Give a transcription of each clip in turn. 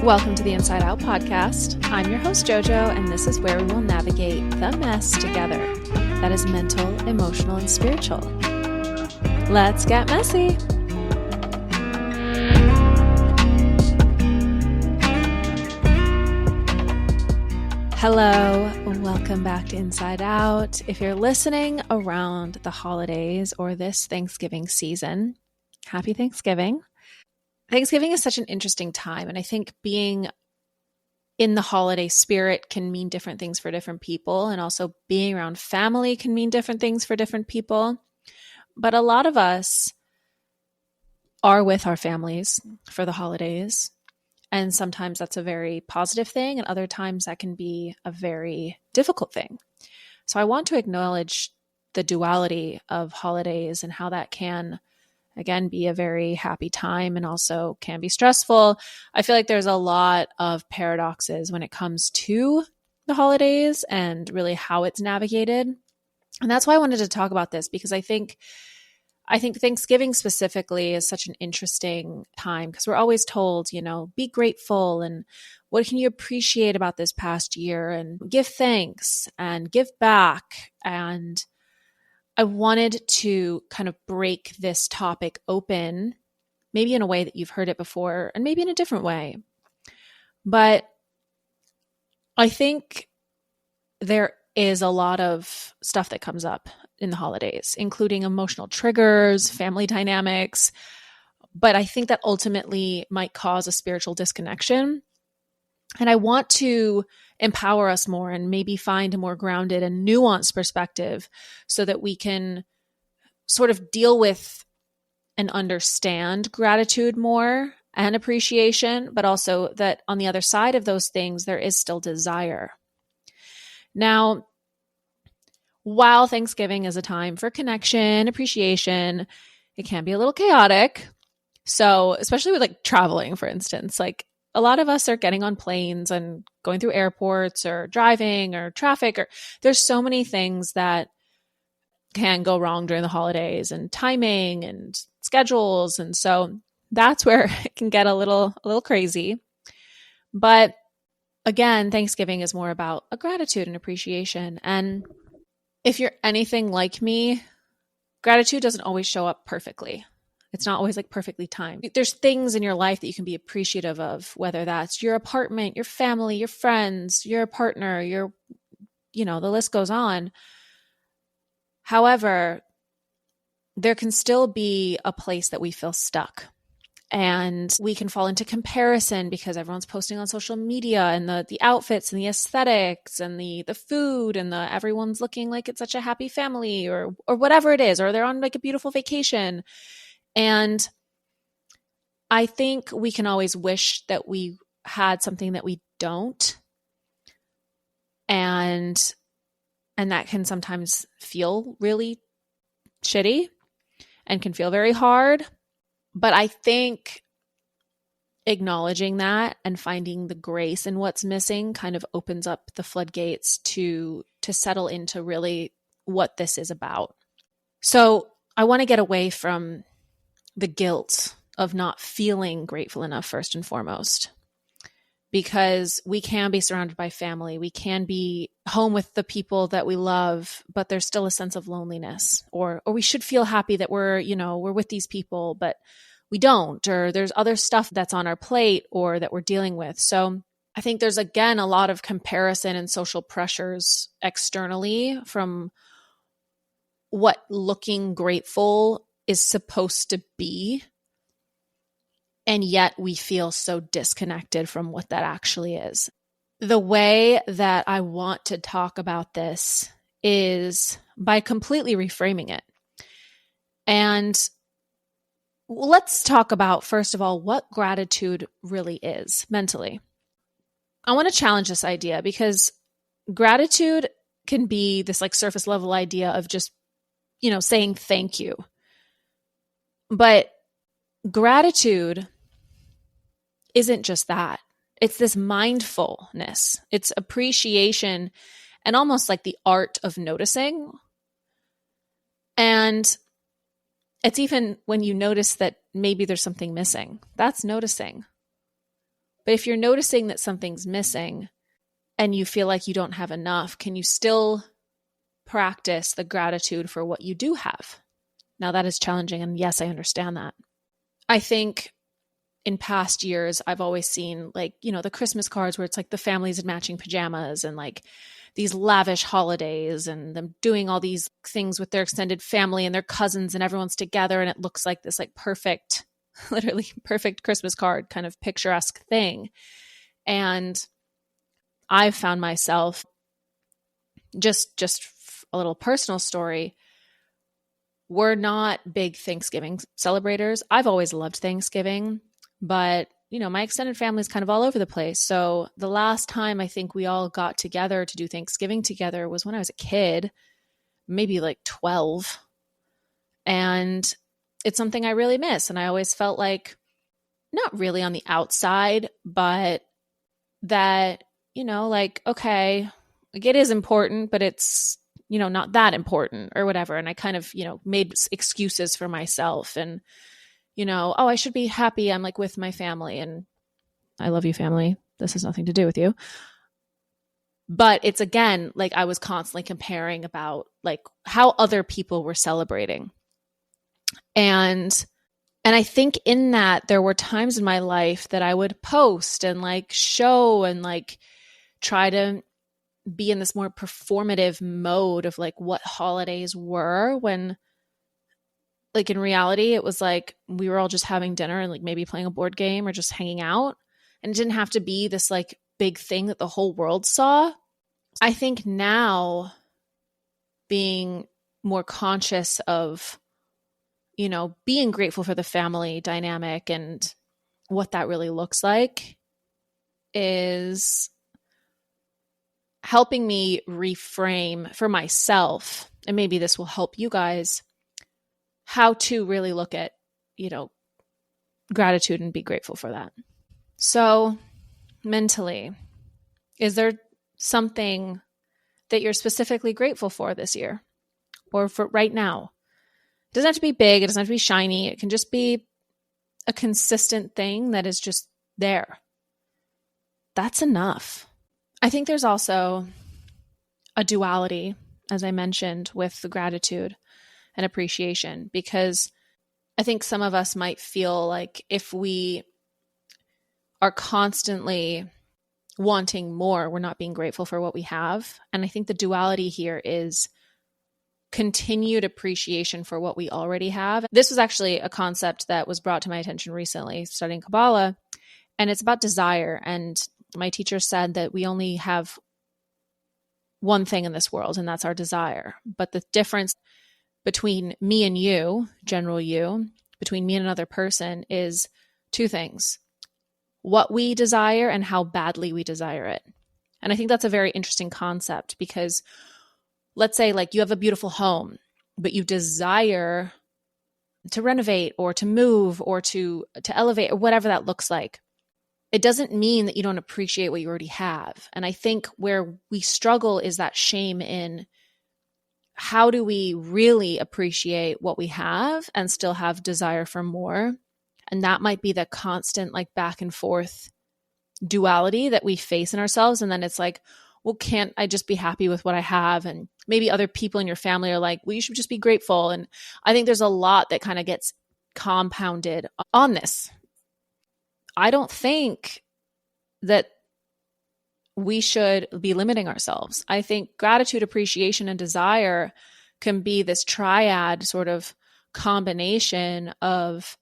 Welcome to the Inside Out podcast. I'm your host, Jojo, and this is where we will navigate the mess together. That is mental, emotional, and spiritual. Let's get messy. Hello, welcome back to Inside Out. If you're listening around the holidays or this Thanksgiving season, happy Thanksgiving. Thanksgiving is such an interesting time, and I think being in the holiday spirit can mean different things for different people, and also being around family can mean different things for different people. But a lot of us are with our families for the holidays, and sometimes that's a very positive thing, and other times that can be a very difficult thing. So I want to acknowledge the duality of holidays and how that can again, be a very happy time and also can be stressful. I feel like there's a lot of paradoxes when it comes to the holidays and really how it's navigated. And that's why I wanted to talk about this, because I think Thanksgiving specifically is such an interesting time, because we're always told, be grateful and what can you appreciate about this past year, and give thanks and give back. And I wanted to kind of break this topic open, maybe in a way that you've heard it before and maybe in a different way. But I think there is a lot of stuff that comes up in the holidays, including emotional triggers, family dynamics. But I think that ultimately might cause a spiritual disconnection. And I want to empower us more and maybe find a more grounded and nuanced perspective so that we can sort of deal with and understand gratitude more and appreciation, but also that on the other side of those things, there is still desire. Now, while Thanksgiving is a time for connection, appreciation, it can be a little chaotic. So especially with like traveling, for instance, like a lot of us are getting on planes and going through airports or driving or traffic, or there's so many things that can go wrong during the holidays, and timing and schedules. And so that's where it can get a little crazy. But again, Thanksgiving is more about a gratitude and appreciation. And if you're anything like me, gratitude doesn't always show up perfectly. It's not always like perfectly timed. There's things in your life that you can be appreciative of, whether that's your apartment, your family, your friends, your partner, the list goes on. However, there can still be a place that we feel stuck, and we can fall into comparison because everyone's posting on social media, and the outfits and the aesthetics and the food and everyone's looking like it's such a happy family or whatever it is, or they're on like a beautiful vacation. And I think we can always wish that we had something that we don't. And that can sometimes feel really shitty and can feel very hard. But I think acknowledging that and finding the grace in what's missing kind of opens up the floodgates to settle into really what this is about. So I want to get away from the guilt of not feeling grateful enough, first and foremost, because we can be surrounded by family. We can be home with the people that we love, but there's still a sense of loneliness, or we should feel happy that we're with these people, but we don't, or there's other stuff that's on our plate or that we're dealing with. So I think there's, again, a lot of comparison and social pressures externally from what looking grateful is supposed to be. And yet we feel so disconnected from what that actually is. The way that I want to talk about this is by completely reframing it. And let's talk about, first of all, what gratitude really is mentally. I want to challenge this idea, because gratitude can be this like surface level idea of just, saying thank you. But gratitude isn't just that. It's this mindfulness. It's appreciation and almost like the art of noticing. And it's even when you notice that maybe there's something missing, that's noticing. But if you're noticing that something's missing and you feel like you don't have enough, can you still practice the gratitude for what you do have? Now that is challenging. And yes, I understand that. I think in past years, I've always seen like, the Christmas cards where it's like the families in matching pajamas and like these lavish holidays and them doing all these things with their extended family and their cousins and everyone's together. And it looks like this like perfect, literally perfect Christmas card kind of picturesque thing. And I've found myself just a little personal story. We're not big Thanksgiving celebrators. I've always loved Thanksgiving, but my extended family is kind of all over the place. So the last time I think we all got together to do Thanksgiving together was when I was a kid, maybe like 12. And it's something I really miss. And I always felt like not really on the outside, but that, like, okay, like it is important, but it's, not that important or whatever. And I kind of, made excuses for myself and, oh, I should be happy. I'm like with my family and I love you, family. This has nothing to do with you. But it's again, like I was constantly comparing about like how other people were celebrating. And I think in that there were times in my life that I would post and like show and like try to be in this more performative mode of like what holidays were when like in reality, it was like we were all just having dinner and like maybe playing a board game or just hanging out. And it didn't have to be this like big thing that the whole world saw. I think now being more conscious of, being grateful for the family dynamic and what that really looks like is helping me reframe for myself. And maybe this will help you guys how to really look at, gratitude and be grateful for that. So mentally, is there something that you're specifically grateful for this year or for right now? It doesn't have to be big. It doesn't have to be shiny. It can just be a consistent thing that is just there. That's enough. I think there's also a duality, as I mentioned, with the gratitude and appreciation, because I think some of us might feel like if we are constantly wanting more, we're not being grateful for what we have. And I think the duality here is continued appreciation for what we already have. This was actually a concept that was brought to my attention recently studying Kabbalah, and it's about desire. And my teacher said that we only have one thing in this world, and that's our desire. But the difference between me and you, general you, between me and another person is two things: what we desire and how badly we desire it. And I think that's a very interesting concept because let's say like you have a beautiful home, but you desire to renovate or to move or to elevate or whatever that looks like. It doesn't mean that you don't appreciate what you already have. And I think where we struggle is that shame in how do we really appreciate what we have and still have desire for more? And that might be the constant like back and forth duality that we face in ourselves. And then it's like, well, can't I just be happy with what I have? And maybe other people in your family are like, well, you should just be grateful. And I think there's a lot that kind of gets compounded on this. I don't think that we should be limiting ourselves. I think gratitude, appreciation, and desire can be this triad sort of combination of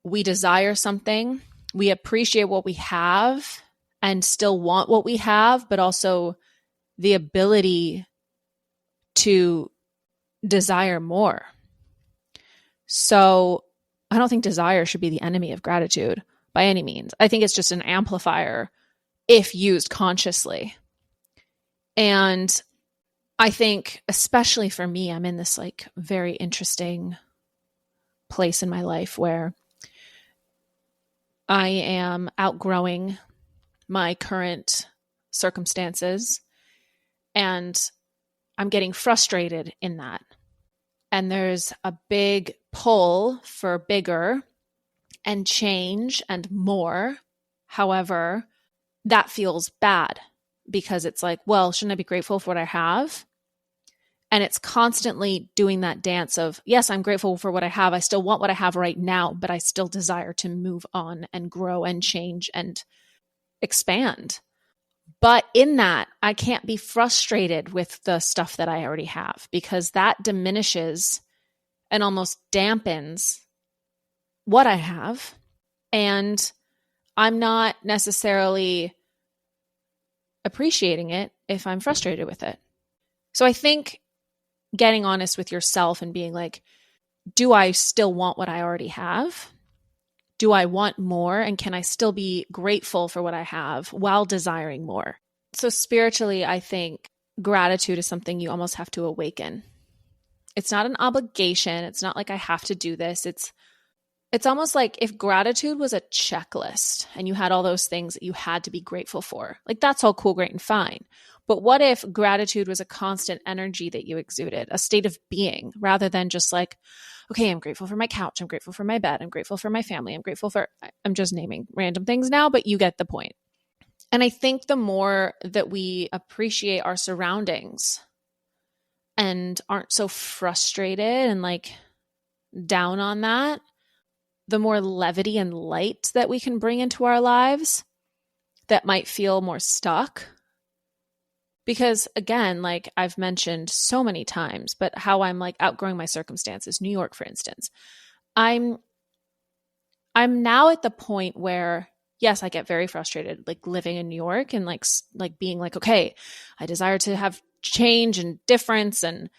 we desire something, we appreciate what we have and still want what we have, but also the ability to desire more. So I don't think desire should be the enemy of gratitude by any means. I think it's just an amplifier if used consciously. And I think, especially for me, I'm in this like very interesting place in my life where I am outgrowing my current circumstances and I'm getting frustrated in that. And there's a big pull for bigger and change and more. However, that feels bad because it's like, well, shouldn't I be grateful for what I have? And it's constantly doing that dance of, yes, I'm grateful for what I have. I still want what I have right now, but I still desire to move on and grow and change and expand. But in that, I can't be frustrated with the stuff that I already have because that diminishes and almost dampens what I have. And I'm not necessarily appreciating it if I'm frustrated with it. So I think getting honest with yourself and being like, do I still want what I already have? Do I want more? And can I still be grateful for what I have while desiring more? So spiritually, I think gratitude is something you almost have to awaken. It's not an obligation. It's not like I have to do this. It's almost like if gratitude was a checklist and you had all those things that you had to be grateful for. Like that's all cool, great, and fine. But what if gratitude was a constant energy that you exuded, a state of being, rather than just like, okay, I'm grateful for my couch. I'm grateful for my bed. I'm grateful for my family. I'm just naming random things now, but you get the point. And I think the more that we appreciate our surroundings and aren't so frustrated and like down on that, the more levity and light that we can bring into our lives that might feel more stuck. Because again, like I've mentioned so many times, but how I'm like outgrowing my circumstances, New York, for instance, I'm now at the point where, yes, I get very frustrated, like living in New York and like being like, okay, I desire to have change and difference, and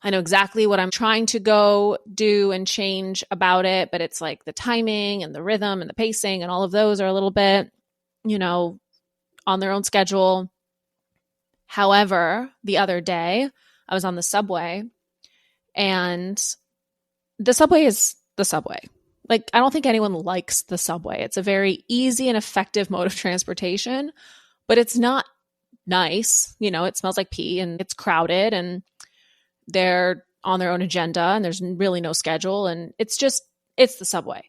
I know exactly what I'm trying to go do and change about it, but it's like the timing and the rhythm and the pacing and all of those are a little bit, on their own schedule. However, the other day I was on the subway, and the subway is the subway. Like, I don't think anyone likes the subway. It's a very easy and effective mode of transportation, but it's not nice. It smells like pee and it's crowded and they're on their own agenda and there's really no schedule. And it's the subway.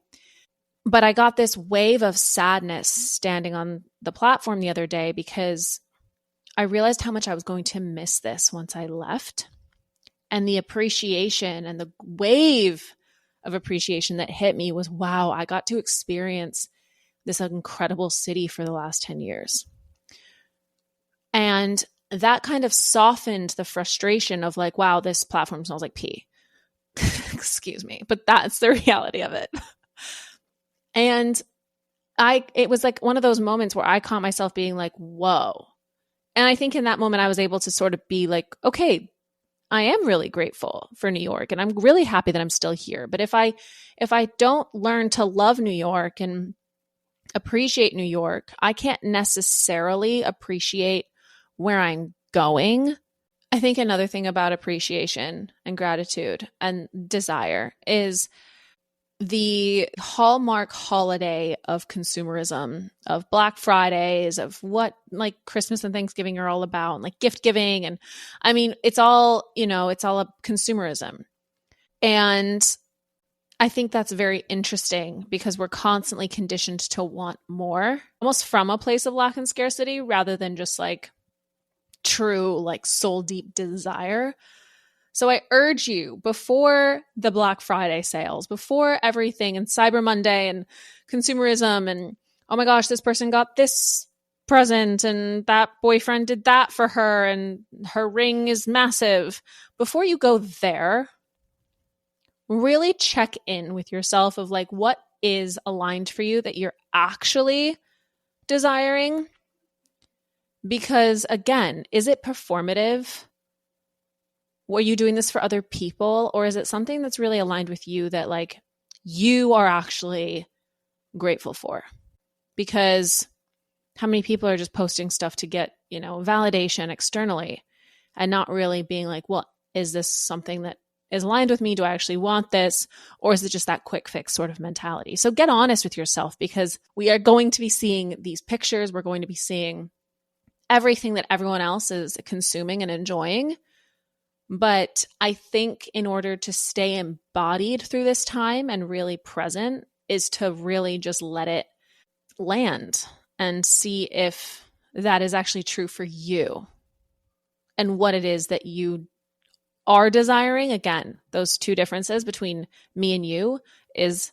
But I got this wave of sadness standing on the platform the other day because I realized how much I was going to miss this once I left. And the appreciation and the wave of appreciation that hit me was, wow, I got to experience this incredible city for the last 10 years. And that kind of softened the frustration of like, wow, this platform smells like pee. Excuse me, but that's the reality of it. And it was like one of those moments where I caught myself being like, whoa. And I think in that moment, I was able to sort of be like, okay, I am really grateful for New York and I'm really happy that I'm still here. But if I don't learn to love New York and appreciate New York, I can't necessarily appreciate where I'm going. I think another thing about appreciation and gratitude and desire is the hallmark holiday of consumerism, of Black Fridays, of what like Christmas and Thanksgiving are all about, and like gift giving. And I mean, it's all a consumerism. And I think that's very interesting because we're constantly conditioned to want more, almost from a place of lack and scarcity rather than just like true, like soul deep desire. So I urge you, before the Black Friday sales, before everything and Cyber Monday and consumerism and, oh my gosh, this person got this present and that boyfriend did that for her and her ring is massive. Before you go there, really check in with yourself of like, what is aligned for you that you're actually desiring? Because again, is it performative? Were you doing this for other people? Or is it something that's really aligned with you that like you are actually grateful for? Because how many people are just posting stuff to get, validation externally and not really being like, well, is this something that is aligned with me? Do I actually want this? Or is it just that quick fix sort of mentality? So get honest with yourself because we are going to be seeing these pictures. We're going to be seeing everything that everyone else is consuming and enjoying. But I think in order to stay embodied through this time and really present is to really just let it land and see if that is actually true for you and what it is that you are desiring. Again, those two differences between me and you is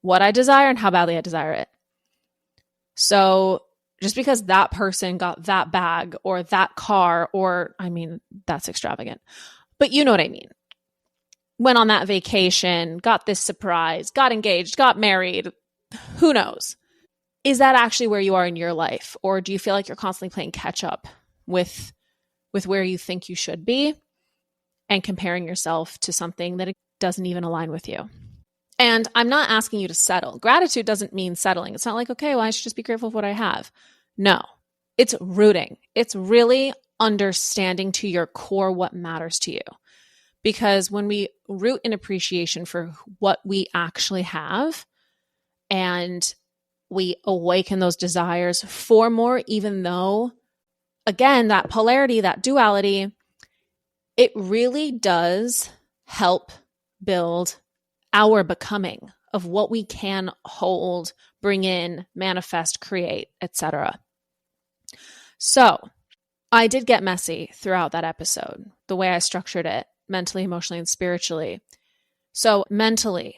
what I desire and how badly I desire it. So just because that person got that bag or that car, or I mean, that's extravagant, but you know what I mean. Went on that vacation, got this surprise, got engaged, got married, who knows? Is that actually where you are in your life? Or do you feel like you're constantly playing catch up with where you think you should be and comparing yourself to something that doesn't even align with you? And I'm not asking you to settle. Gratitude doesn't mean settling. It's not like, okay, well, I should just be grateful for what I have. No, it's rooting. It's really understanding to your core what matters to you. Because when we root in appreciation for what we actually have and we awaken those desires for more, even though, again, that polarity, that duality, it really does help build our becoming of what we can hold, bring in, manifest, create, etc. So I did get messy throughout that episode, the way I structured it, mentally, emotionally, and spiritually. So mentally,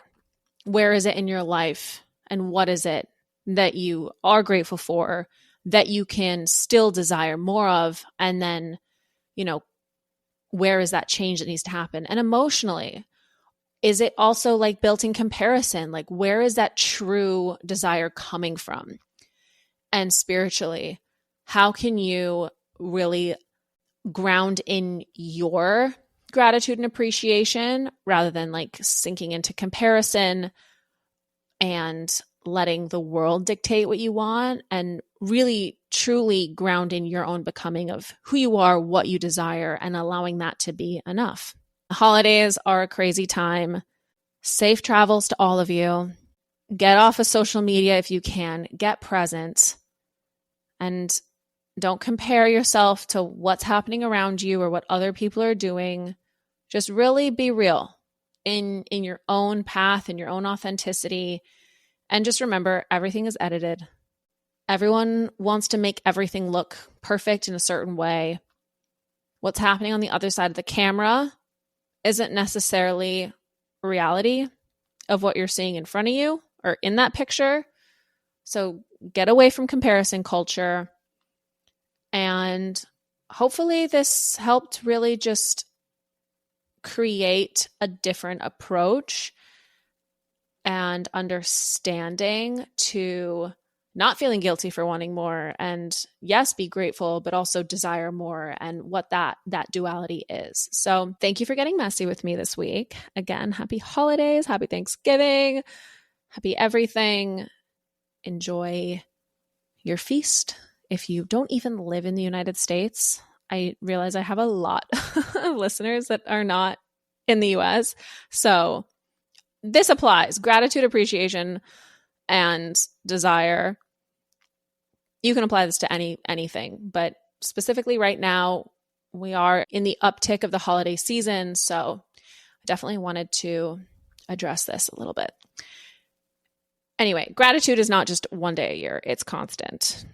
where is it in your life and what is it that you are grateful for, that you can still desire more of? And then, where is that change that needs to happen? And emotionally, is it also like built in comparison? Like, where is that true desire coming from? And spiritually, how can you really ground in your gratitude and appreciation rather than like sinking into comparison and letting the world dictate what you want, and really truly ground in your own becoming of who you are, what you desire, and allowing that to be enough. Holidays are a crazy time. Safe travels to all of you. Get off of social media if you can. Get present. And don't compare yourself to what's happening around you or what other people are doing. Just really be real in your own path, in your own authenticity. And just remember, everything is edited. Everyone wants to make everything look perfect in a certain way. What's happening on the other side of the camera isn't necessarily reality of what you're seeing in front of you or in that picture. So get away from comparison culture. And hopefully this helped really just create a different approach and understanding to not feeling guilty for wanting more, and yes, be grateful, but also desire more, and what that duality is. So thank you for getting messy with me this week. Again, happy holidays, happy Thanksgiving, happy everything. Enjoy your feast. If you don't even live in the United States, I realize I have a lot of listeners that are not in the US. So this applies. Gratitude, appreciation, and desire. You can apply this to anything, but specifically right now, we are in the uptick of the holiday season. So I definitely wanted to address this a little bit. Anyway, gratitude is not just one day a year. It's constant.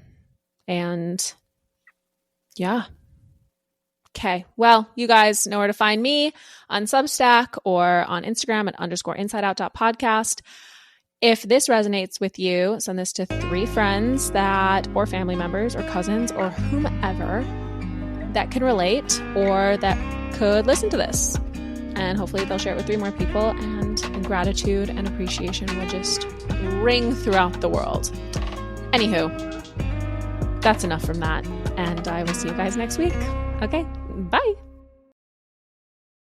And yeah. Okay. Well, you guys know where to find me on Substack or on Instagram at _insideout.podcast. If this resonates with you, send this to 3 friends or family members or cousins or whomever that can relate or that could listen to this. And hopefully they'll share it with 3 more people, and gratitude and appreciation will just ring throughout the world. Anywho, that's enough from that. And I will see you guys next week. Okay, bye.